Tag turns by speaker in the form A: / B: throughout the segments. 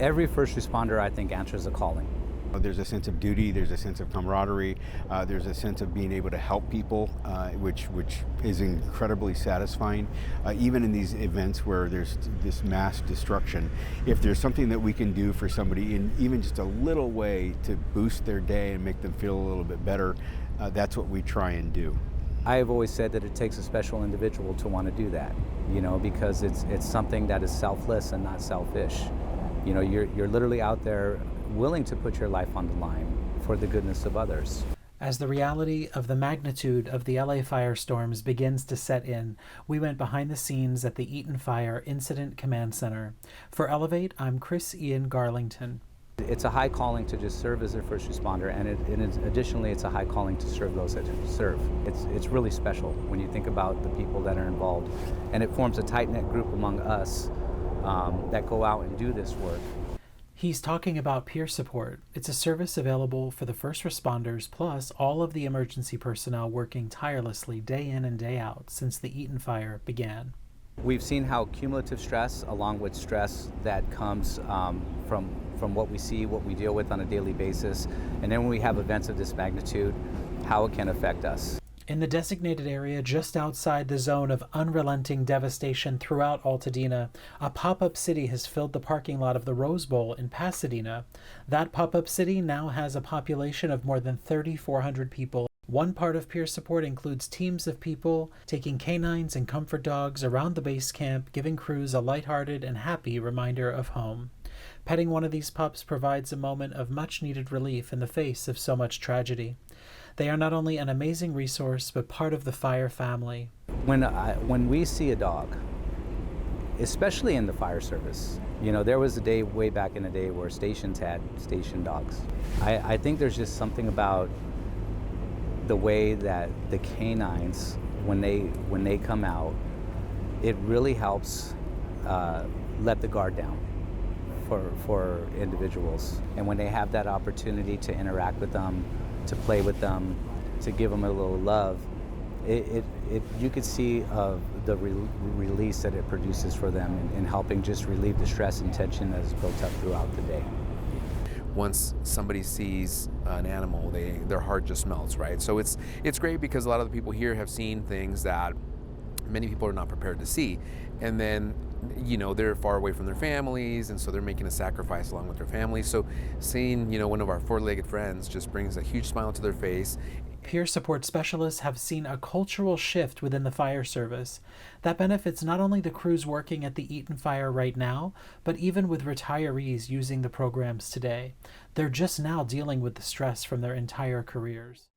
A: Every first responder, I think, answers a calling.
B: There's a sense of duty, there's a sense of camaraderie, there's a sense of being able to help people, which is incredibly satisfying. Even in these events where there's this mass destruction, if there's something that we can do for somebody in even just a little way to boost their day and make them feel a little bit better, that's what we try and do.
A: I have always said that it takes a special individual to want to do that, because it's something that is selfless and not selfish. You're literally out there willing to put your life on the line for the goodness of others.
C: As the reality of the magnitude of the LA firestorms begins to set in, we went behind the scenes at the Eaton Fire Incident Command Center. For Elevate, I'm Chris Ian Garlington.
A: It's a high calling to just serve as a first responder, and additionally, it's a high calling to serve those that serve. It's really special when you think about the people that are involved, and it forms a tight-knit group among us that go out and do this work.
C: He's talking about peer support. It's a service available for the first responders, plus all of the emergency personnel working tirelessly day in and day out since the Eaton Fire began.
A: We've seen how cumulative stress, along with stress that comes from what we see, what we deal with on a daily basis, and then when we have events of this magnitude, how it can affect us.
C: In the designated area just outside the zone of unrelenting devastation throughout Altadena, a pop-up city has filled the parking lot of the Rose Bowl in Pasadena. That pop-up city now has a population of more than 3,400 people. One part of peer support includes teams of people taking canines and comfort dogs around the base camp, giving crews a lighthearted and happy reminder of home. Petting one of these pups provides a moment of much-needed relief in the face of so much tragedy. They are not only an amazing resource, but part of the fire family.
A: When we see a dog, especially in the fire service, there was a day way back in the day where stations had station dogs. I think there's just something about the way that the canines, when they come out, it really helps let the guard down for individuals. And when they have that opportunity to interact with them, to play with them, to give them a little love, you could see the release that it produces for them in helping just relieve the stress and tension that is built up throughout the day.
D: Once somebody sees an animal, their heart just melts, right? So it's great because a lot of the people here have seen things that many people are not prepared to see, and then they're far away from their families, and so they're making a sacrifice along with their families. So seeing one of our four-legged friends just brings a huge smile to their face.
C: Peer support specialists have seen a cultural shift within the fire service that benefits not only the crews working at the Eaton Fire right now, but even with retirees using the programs today. They're just now dealing with the stress from their entire careers.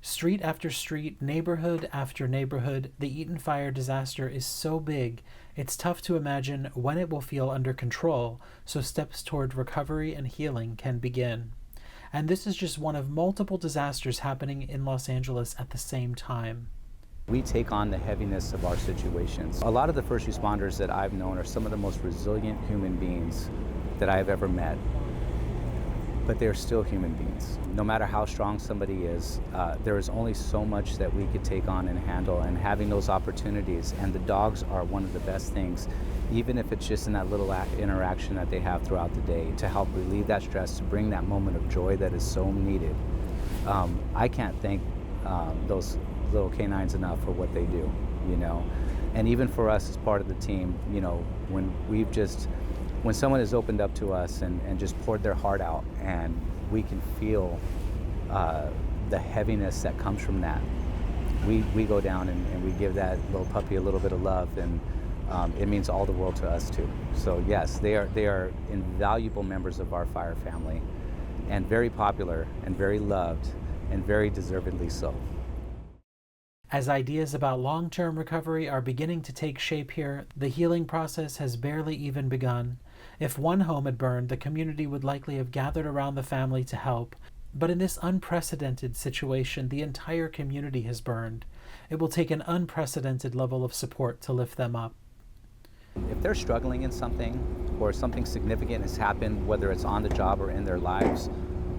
C: Street after street, neighborhood after neighborhood, the Eaton Fire disaster is so big, it's tough to imagine when it will feel under control, so steps toward recovery and healing can begin. And this is just one of multiple disasters happening in Los Angeles at the same time.
A: We take on the heaviness of our situations. A lot of the first responders that I've known are some of the most resilient human beings that I have ever met. But they're still human beings. No matter how strong somebody is, there is only so much that we could take on and handle, and having those opportunities, and the dogs are one of the best things, even if it's just in that little interaction that they have throughout the day to help relieve that stress, to bring that moment of joy that is so needed. I can't thank those little canines enough for what they do, And even for us as part of the team, when someone has opened up to us and just poured their heart out, and we can feel the heaviness that comes from that, we go down and we give that little puppy a little bit of love, and it means all the world to us too. So yes, they are invaluable members of our fire family, and very popular and very loved, and very deservedly so.
C: As ideas about long-term recovery are beginning to take shape here, the healing process has barely even begun. If one home had burned, the community would likely have gathered around the family to help. But in this unprecedented situation, the entire community has burned. It will take an unprecedented level of support to lift them up.
A: If they're struggling in something, or something significant has happened, whether it's on the job or in their lives,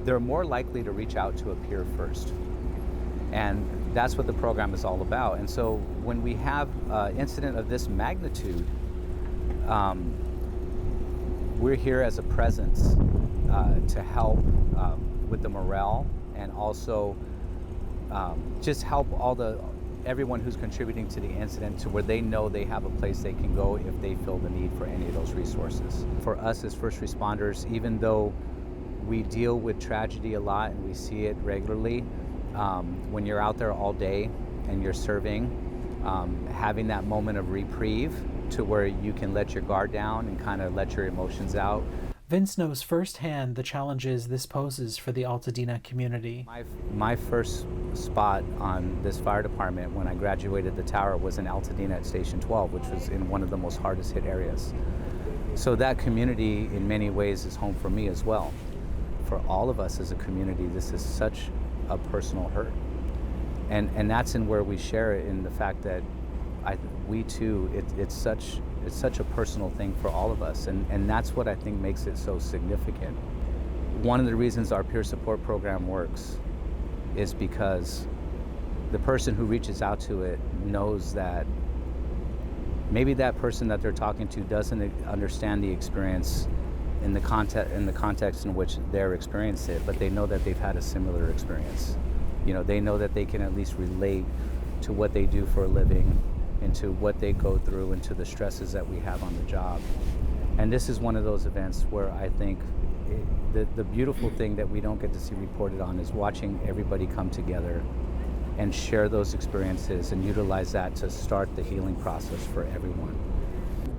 A: they're more likely to reach out to a peer first. And that's what the program is all about. And so when we have an incident of this magnitude, we're here as a presence to help with the morale, and also just help everyone who's contributing to the incident to where they know they have a place they can go if they feel the need for any of those resources. For us as first responders, even though we deal with tragedy a lot and we see it regularly, when you're out there all day and you're serving, having that moment of reprieve to where you can let your guard down and kind of let your emotions out.
C: Vince knows firsthand the challenges this poses for the Altadena community.
A: My first spot on this fire department when I graduated the tower was in Altadena at Station 12, which was in one of the most hardest hit areas. So that community in many ways is home for me as well. For all of us as a community, this is such a personal hurt. And that's in where we share it, in the fact that we too, it's such a personal thing for all of us, and that's what I think makes it so significant. One of the reasons our peer support program works is because the person who reaches out to it knows that maybe that person that they're talking to doesn't understand the experience in the context in which they're experiencing it, but they know that they've had a similar experience. You know, they know that they can at least relate to what they do for a living, into what they go through, into the stresses that we have on the job. And this is one of those events where I think the beautiful thing that we don't get to see reported on is watching everybody come together and share those experiences and utilize that to start the healing process for everyone.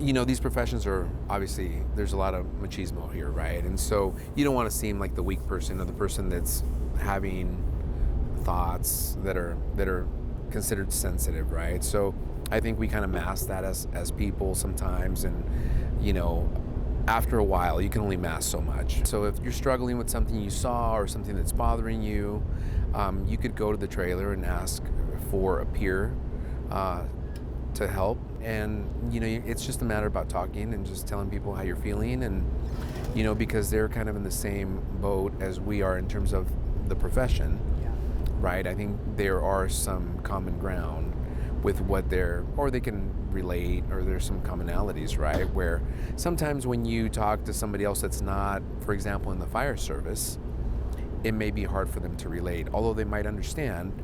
D: You know, these professions are obviously, there's a lot of machismo here, right? And so you don't want to seem like the weak person or the person that's having thoughts that are considered sensitive, right? So I think we kind of mask that as people sometimes, and you know, after a while you can only mask so much. So if you're struggling with something you saw or something that's bothering you, you could go to the trailer and ask for a peer to help. And you know, it's just a matter about talking and just telling people how you're feeling, and you know, because they're kind of in the same boat as we are in terms of the profession, right? I think there are some common ground with what they can relate, or there's some commonalities, right? Where sometimes when you talk to somebody else that's not, for example, in the fire service, it may be hard for them to relate. Although they might understand,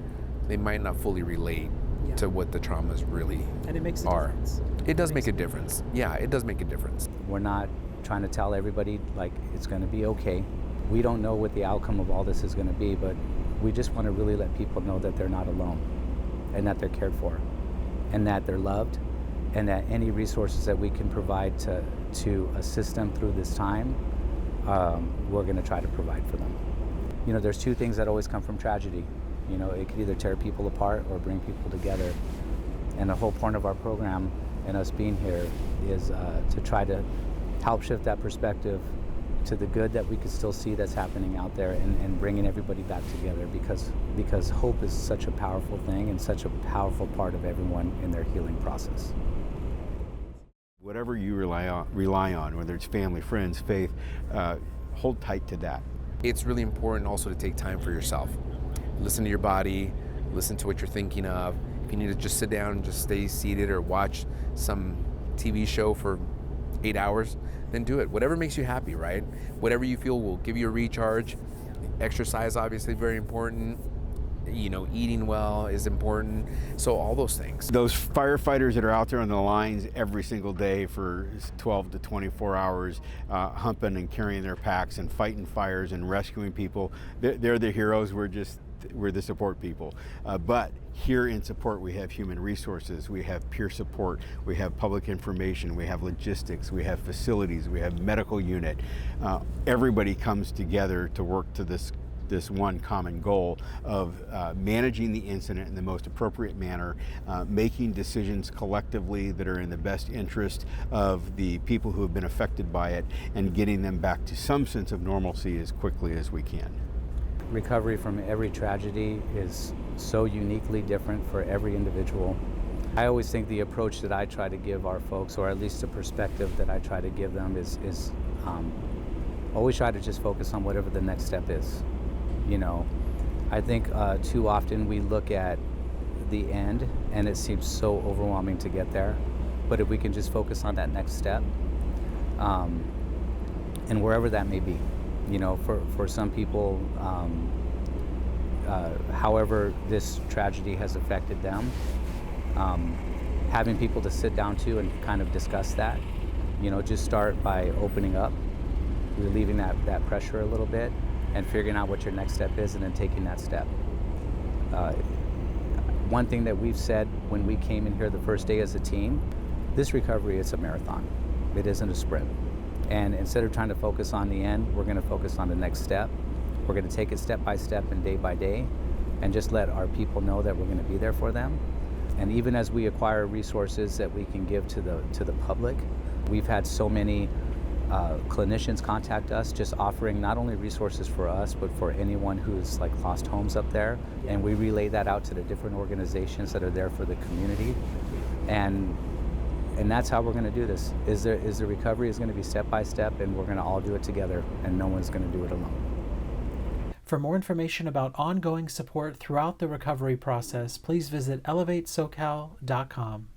D: they might not fully relate to what the traumas really are.
E: And it makes a difference.
D: It does make a difference. Yeah, it does make a difference.
A: We're not trying to tell everybody like it's going to be okay. We don't know what the outcome of all this is going to be, but we just want to really let people know that they're not alone, and that they're cared for, and that they're loved, and that any resources that we can provide to assist them through this time, we're going to try to provide for them. You know, there's two things that always come from tragedy. You know, it could either tear people apart or bring people together. And the whole point of our program and us being here is to try to help shift that perspective to the good that we can still see that's happening out there, and bringing everybody back together, because hope is such a powerful thing and such a powerful part of everyone in their healing process.
B: Whatever you rely on, whether it's family, friends, faith, hold tight to that.
D: It's really important also to take time for yourself. Listen to your body, listen to what you're thinking of. If you need to just sit down and just stay seated or watch some TV show for 8 hours, then do it. Whatever makes you happy, right? Whatever you feel will give you a recharge. Exercise, obviously, very important. You know, eating well is important. So all those things.
B: Those firefighters that are out there on the lines every single day for 12 to 24 hours, humping and carrying their packs and fighting fires and rescuing people, they're the heroes. We're the support people. But here in support, we have human resources, we have peer support, we have public information, we have logistics, we have facilities, we have medical unit. Everybody comes together to work to this one common goal of managing the incident in the most appropriate manner, making decisions collectively that are in the best interest of the people who have been affected by it, and getting them back to some sense of normalcy as quickly as we can.
A: Recovery from every tragedy is so uniquely different for every individual. I always think the approach that I try to give our folks, or at least the perspective that I try to give them, is always try to just focus on whatever the next step is. You know, I think too often we look at the end and it seems so overwhelming to get there. But if we can just focus on that next step, and wherever that may be. You know, for some people, however this tragedy has affected them, having people to sit down to and kind of discuss that, you know, just start by opening up, relieving that pressure a little bit, and figuring out what your next step is, and then taking that step. One thing that we've said when we came in here the first day as a team, this recovery is a marathon. It isn't a sprint. And instead of trying to focus on the end, we're going to focus on the next step. We're going to take it step by step and day by day, and just let our people know that we're going to be there for them. And even as we acquire resources that we can give to the public, we've had so many clinicians contact us, just offering not only resources for us, but for anyone who's like lost homes up there. And we relay that out to the different organizations that are there for the community. And that's how we're going to do this. The recovery is going to be step by step, and we're going to all do it together, and no one's going to do it alone.
C: For more information about ongoing support throughout the recovery process, please visit elevatesocal.com.